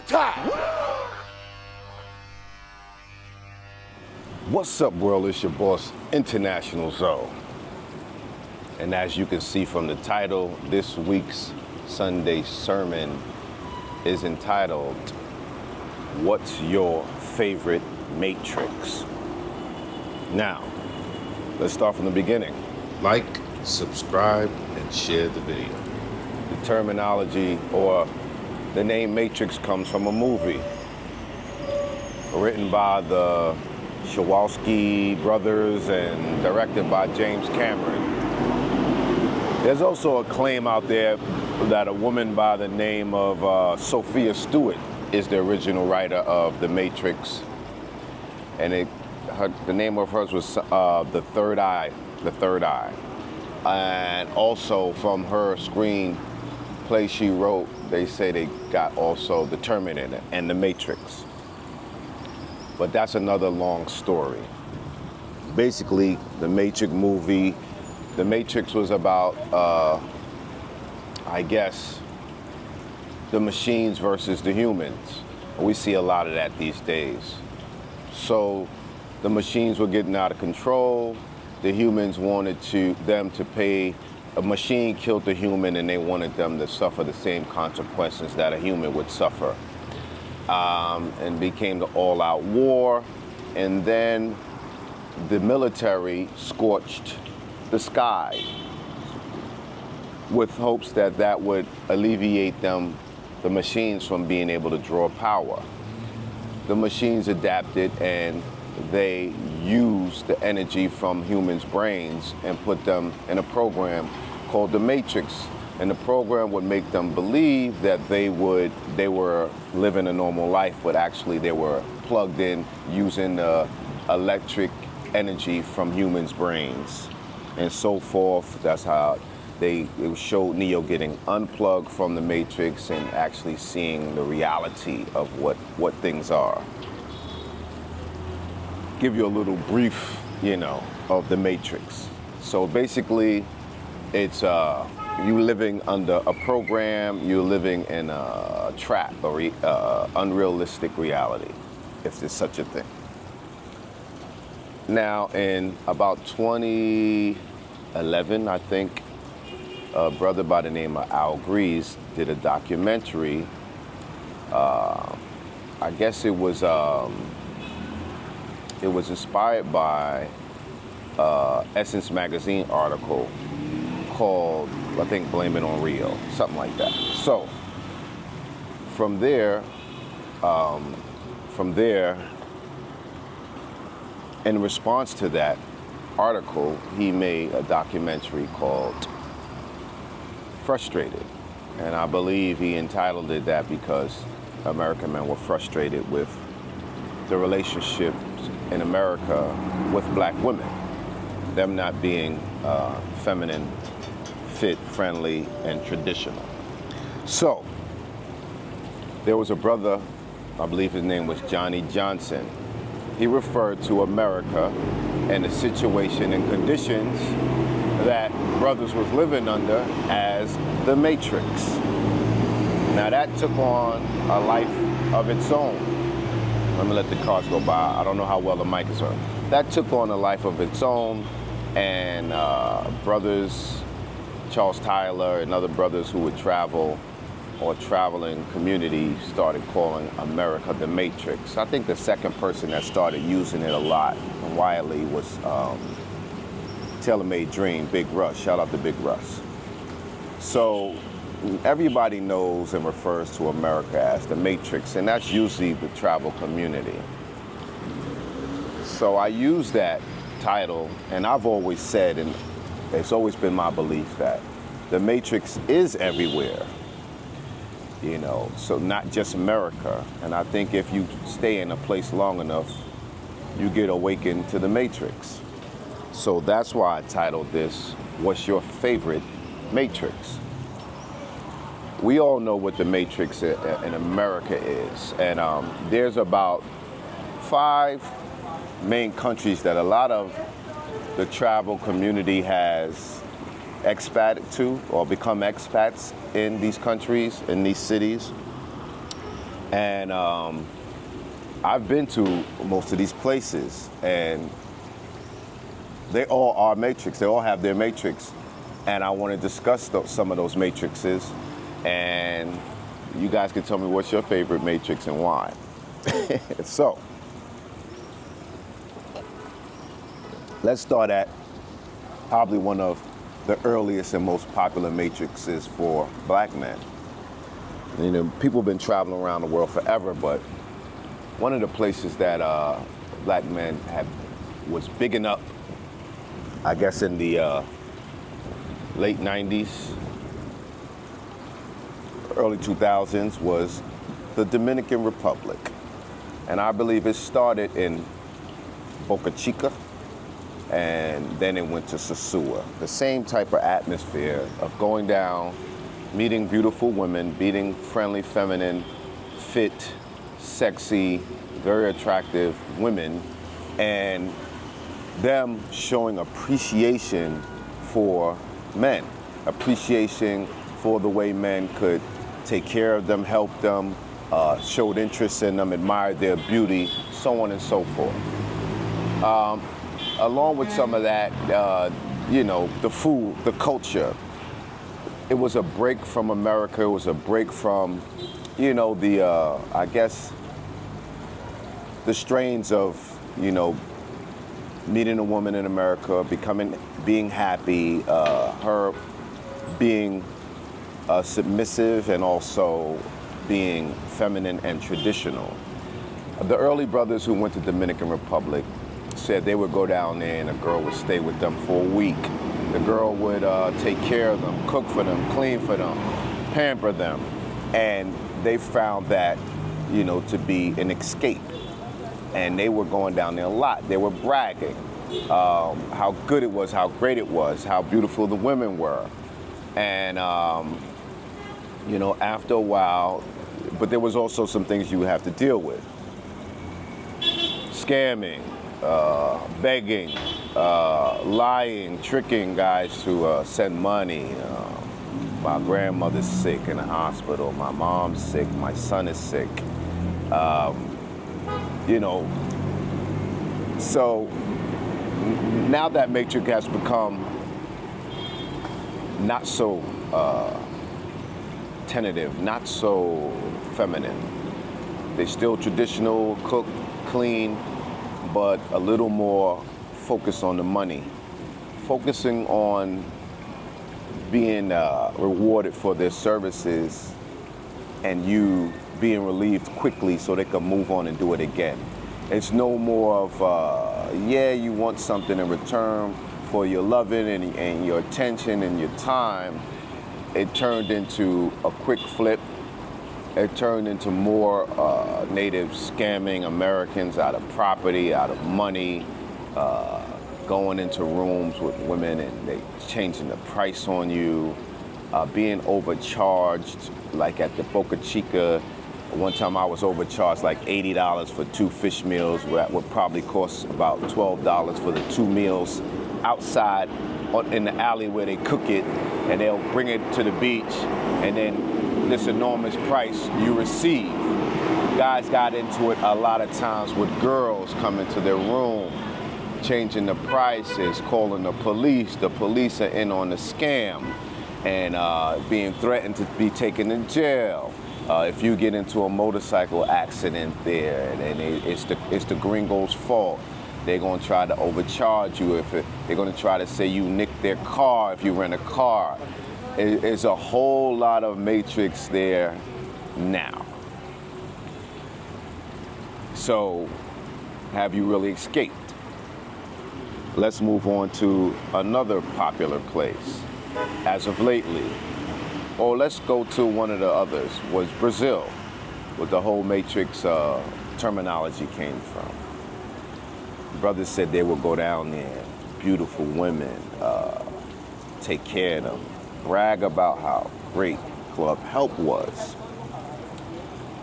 showtime! What's up, world? It's your boss, International Zoe. And as you can see from the title, this week's Sunday sermon is entitled, What's Your Favorite Matrix? Now, let's start from the beginning. Like, subscribe, and share the video. The terminology or the name Matrix comes from a movie written by the Wachowski brothers and directed by James Cameron. There's also a claim out there that a woman by the name of Sophia Stewart is the original writer of The Matrix. And the name of hers was The Third Eye. And also from her screenplay she wrote, they say they got also The Terminator and The Matrix. But that's another long story. Basically, the Matrix movie, The Matrix was about, I guess, the machines versus the humans. We see a lot of that these days. So the machines were getting out of control. The humans wanted them to pay. A machine killed the human, and they wanted them to suffer the same consequences that a human would suffer. And became the all-out war. And then the military scorched the sky with hopes that that would alleviate the machines from being able to draw power. The machines adapted and they used the energy from humans' brains and put them in a program called the Matrix. And the program would make them believe that they were living a normal life, but actually they were plugged in using the electric energy from humans' brains and so forth. That's how it showed Neo getting unplugged from the Matrix and actually seeing the reality of what things are. Give you a little brief, of the Matrix. So basically, it's you living under a program, you're living in a trap, unrealistic reality, if there's such a thing. Now, in about 2011, I think, a brother by the name of Al Grease did a documentary. I guess it was inspired by Essence magazine article called, I think, Blame It on Rio, something like that. So from there, in response to that article, he made a documentary called Frustrated. And I believe he entitled it that because American men were frustrated with the relationships in America with black women, them not being feminine, fit, friendly, and traditional. So there was a brother, I believe his name was Johnny Johnson. He referred to America and the situation and conditions that brothers was living under as the Matrix. Now that took on a life of its own. Let me let the cars go by. I don't know how well the mic is on. That took on a life of its own, and brothers, Charles Tyler and other brothers who would travel or traveling community started calling America the Matrix. I think the second person that started using it a lot and widely was Taylor Made Dream, Big Russ. Shout out to Big Russ. So everybody knows and refers to America as the Matrix, and that's usually the travel community. So I use that title, and I've always said, and it's always been my belief, that the Matrix is everywhere, so not just America. And I think if you stay in a place long enough, you get awakened to the Matrix. So that's why I titled this, What's Your Favorite Matrix? We all know what the Matrix in America is. And there's about 5 main countries that a lot of the travel community has expated to or become expats in these countries, in these cities. And I've been to most of these places, and they all are matrix. They all have their matrix. And I want to discuss some of those matrices, and you guys can tell me what's your favorite matrix and why. So, let's start at probably one of the earliest and most popular matrices for black men. You know, people have been traveling around the world forever, but one of the places that black men was bigging up, I guess in the late 90s, early 2000s, was the Dominican Republic. And I believe it started in Boca Chica, and then it went to Sosua. The same type of atmosphere of going down, meeting beautiful women, meeting friendly, feminine, fit, sexy, very attractive women, and them showing appreciation for men, appreciation for the way men could take care of them, help them, showed interest in them, admired their beauty, so on and so forth. Along with some of that, you know, the food, the culture, it was a break from America. It was a break from, you know, the, I guess, the strains of, you know, meeting a woman in America, being happy, her being submissive and also being feminine and traditional. The early brothers who went to Dominican Republic said they would go down there and a girl would stay with them for a week. The girl would take care of them, cook for them, clean for them, pamper them. And they found that, you know, to be an escape. And they were going down there a lot. They were bragging how good it was, how great it was, how beautiful the women were. And, you know, after a while, but there was also some things you have to deal with. Scamming, begging, lying, tricking guys to send money. My grandmother's sick in the hospital, my mom's sick, my son is sick. You know, so now that matrix has become not so tentative, not so feminine. They're still traditional, cook, clean, but a little more focused on the money, focusing on being rewarded for their services and you being relieved quickly so they can move on and do it again. It's no more of, yeah, you want something in return for your loving and your attention and your time. It turned into a quick flip. It turned into more natives scamming Americans out of property, out of money, going into rooms with women and they changing the price on you, being overcharged, like at the Boca Chica. One time I was overcharged like $80 for 2 fish meals, that would probably cost about $12 for the 2 meals outside in the alley where they cook it, and they'll bring it to the beach, and then this enormous price you receive. Guys got into it a lot of times with girls coming to their room, changing the prices, calling the police. The police are in on the scam and being threatened to be taken in jail. If you get into a motorcycle accident there, and it's the gringo's fault, they're gonna try to overcharge you. They're gonna try to say you nicked their car if you rent a car. There's a whole lot of matrix there now. So, have you really escaped? Let's move on to another popular place as of lately. Or let's go to one of the others, was Brazil, where the whole matrix terminology came from. Brothers said they would go down there, beautiful women, take care of them, brag about how great Club Help was,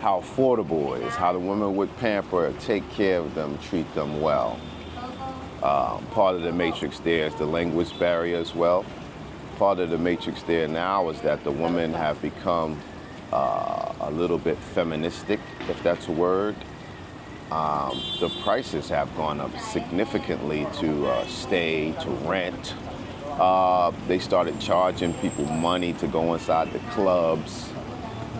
how affordable it is, how the women would pamper, take care of them, treat them well. Part of the matrix there is the language barrier as well. Part of the matrix there now is that the women have become a little bit feministic, if that's a word. The prices have gone up significantly to stay, to rent. They started charging people money to go inside the clubs.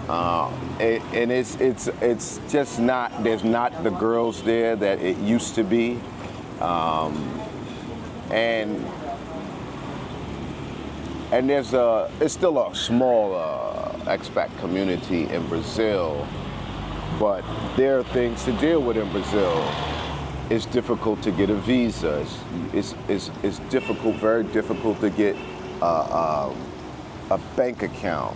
And it's just not, there's not the girls there that it used to be. And it's still a small expat community in Brazil, but there are things to deal with in Brazil. It's difficult to get a visa. It's difficult, very difficult to get a bank account.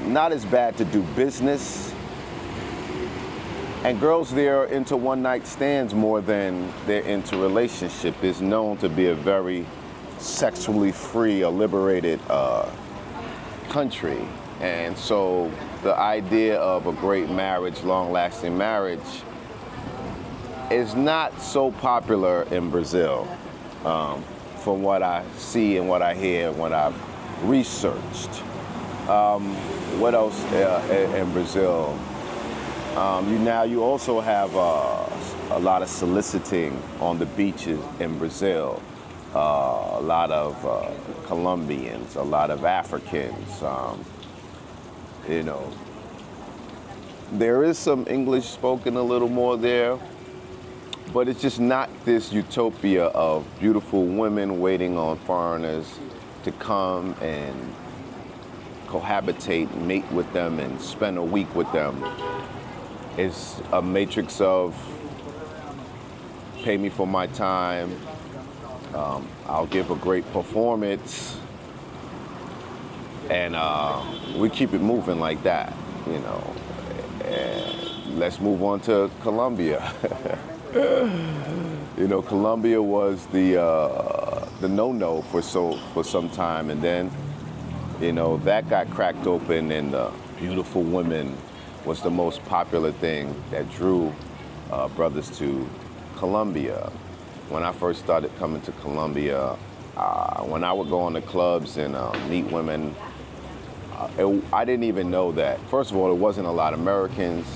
Not as bad to do business. And girls there are into one-night stands more than they're into relationship. It's known to be a very sexually free, a liberated country. And so the idea of a great marriage, long-lasting marriage, is not so popular in Brazil, from what I see and what I hear and what I've researched. What else in Brazil? You also have a lot of soliciting on the beaches in Brazil. A lot of Colombians, a lot of Africans. There is some English spoken a little more there, but it's just not this utopia of beautiful women waiting on foreigners to come and cohabitate, mate with them, and spend a week with them. It's a matrix of pay me for my time, I'll give a great performance, and we keep it moving like that, And let's move on to Colombia. Colombia was the no-no for some time, and then that got cracked open, and beautiful women was the most popular thing that drew brothers to Colombia. When I first started coming to Colombia, when I would go on the clubs and meet women, I didn't even know that. First of all, it wasn't a lot of Americans,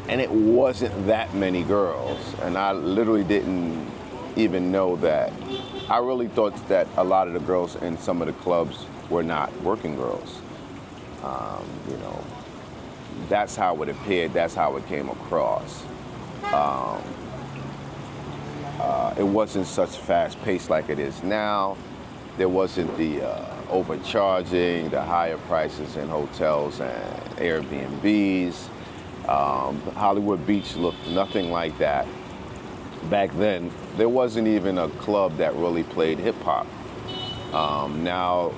and it wasn't that many girls. And I literally didn't even know that. I really thought that a lot of the girls in some of the clubs were not working girls. That's how it appeared, that's how it came across. It wasn't such fast pace like it is now. There wasn't the overcharging, the higher prices in hotels and Airbnbs. Hollywood Beach looked nothing like that. Back then, there wasn't even a club that really played hip hop. Now,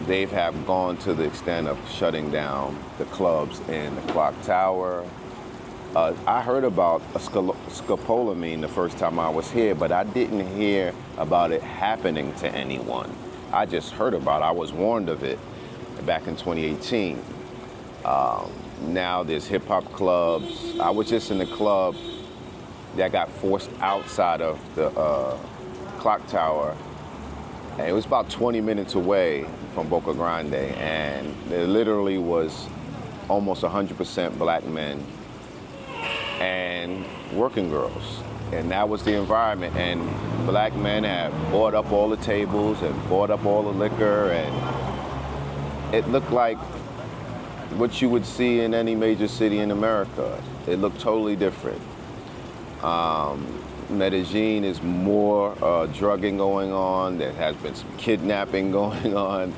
they have gone to the extent of shutting down the clubs in the Clock Tower. I heard about a scopolamine the first time I was here, but I didn't hear about it happening to anyone. I just heard about it. I was warned of it back in 2018. Now there's hip hop clubs. I was just in a club that got forced outside of the Clock Tower. And it was about 20 minutes away from Boca Grande, and there literally was almost 100% black men and working girls. And that was the environment. And black men had bought up all the tables and bought up all the liquor, and it looked like what you would see in any major city in America. It looked totally different. Medellin is more drugging going on. There has been some kidnapping going on.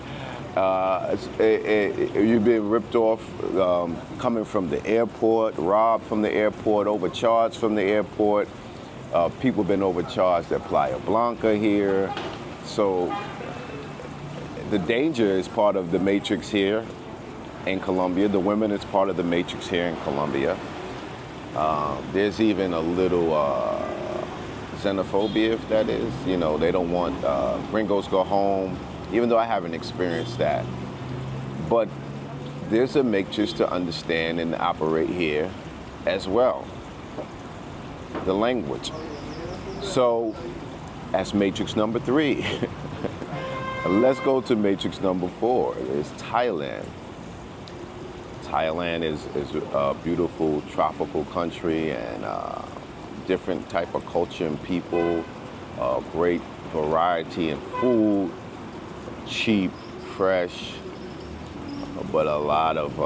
You've been ripped off coming from the airport, robbed from the airport, overcharged from the airport. People have been overcharged at Playa Blanca here. So the danger is part of the matrix here in Colombia. The women is part of the matrix here in Colombia. There's even a little xenophobia, if that is. They don't want gringos go home, even though I haven't experienced that. But there's a matrix to understand and operate here as well. The language. So that's matrix number 3. Let's go to matrix number 4. It's Thailand. Thailand is a beautiful tropical country and different type of culture and people, great variety in food, cheap, fresh, but a lot of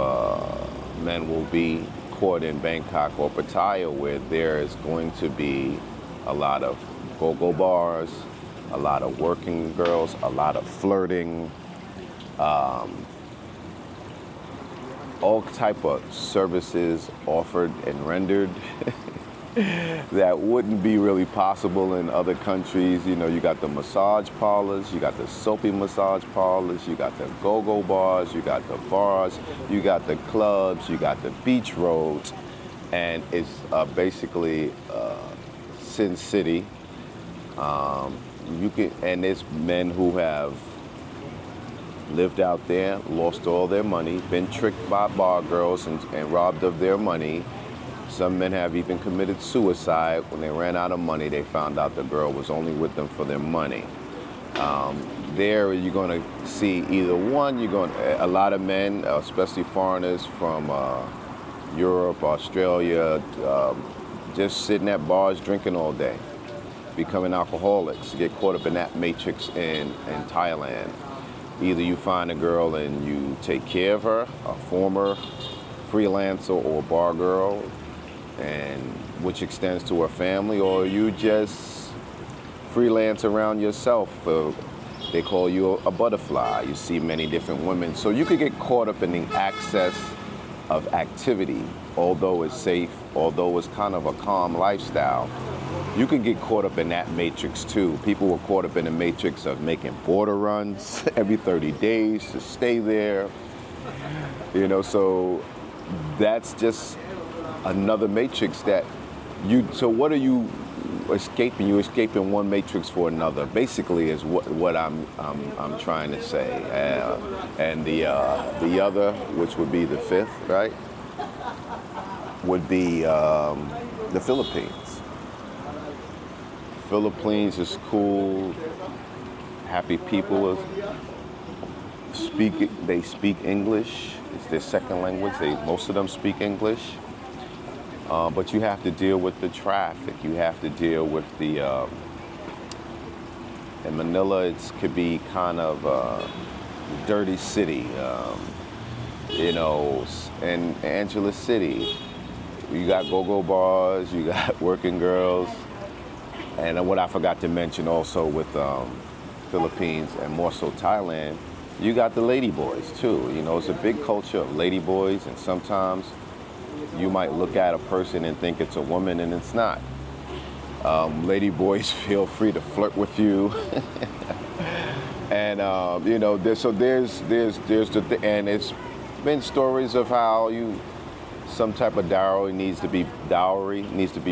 men will be caught in Bangkok or Pattaya where there is going to be a lot of go-go bars, a lot of working girls, a lot of flirting, all type of services offered and rendered that wouldn't be really possible in other countries. You know, you got the massage parlors, you got the soapy massage parlors, you got the go-go bars, you got the bars, you got the clubs, you got the beach roads, and it's basically Sin City. And there's men who have lived out there, lost all their money, been tricked by bar girls and robbed of their money. Some men have even committed suicide. When they ran out of money, they found out the girl was only with them for their money. There you're going to see either one, a lot of men, especially foreigners from Europe, Australia, just sitting at bars drinking all day, becoming alcoholics, get caught up in that matrix in Thailand. Either you find a girl and you take care of her, a former freelancer or bar girl, and which extends to her family, or you just freelance around yourself. They call you a butterfly. You see many different women. So you could get caught up in the access of activity, although it's safe, although it's kind of a calm lifestyle. You can get caught up in that matrix too. People were caught up in the matrix of making border runs every 30 days to stay there. You know, so that's just another matrix that so what are you escaping? You're escaping one matrix for another, basically, is what I'm trying to say. And the other, which would be the 5th, right, would be the Philippines. Philippines is cool, happy people. They speak English. It's their second language. Most of them speak English. But you have to deal with the traffic. You have to deal with the, in Manila, it could be kind of a dirty city, you know, and Angeles City. You got go-go bars, you got working girls. And what I forgot to mention also with Philippines and more so Thailand, you got the lady boys too. You know, it's a big culture of lady boys, and sometimes you might look at a person and think it's a woman and it's not. Lady boys feel free to flirt with you. And you know, there's and it's been stories of how some type of dowry needs to be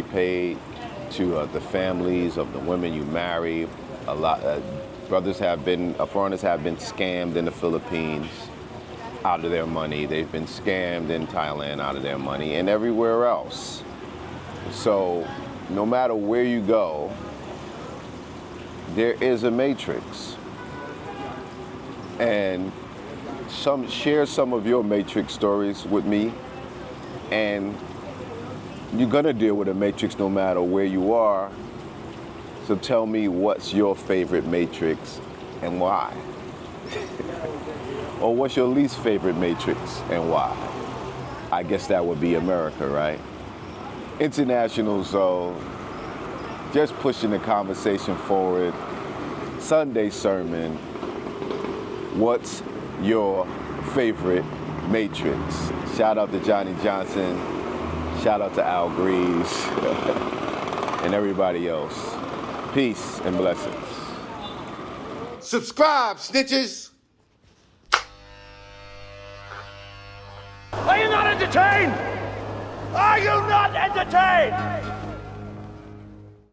paid to the families of the women you marry. A lot foreigners have been scammed in the Philippines out of their money. They've been scammed in Thailand out of their money, and everywhere else. So no matter where you go, there is a matrix. And share some of your matrix stories with me, and you're gonna deal with a matrix no matter where you are. So tell me, what's your favorite matrix and why? Or what's your least favorite matrix and why? I guess that would be America, right? International Zoe, just pushing the conversation forward. Sunday sermon, what's your favorite matrix? Shout out to Johnny Johnson. Shout out to Al Greaves and everybody else. Peace and blessings. Subscribe, snitches! Are you not entertained? Are you not entertained?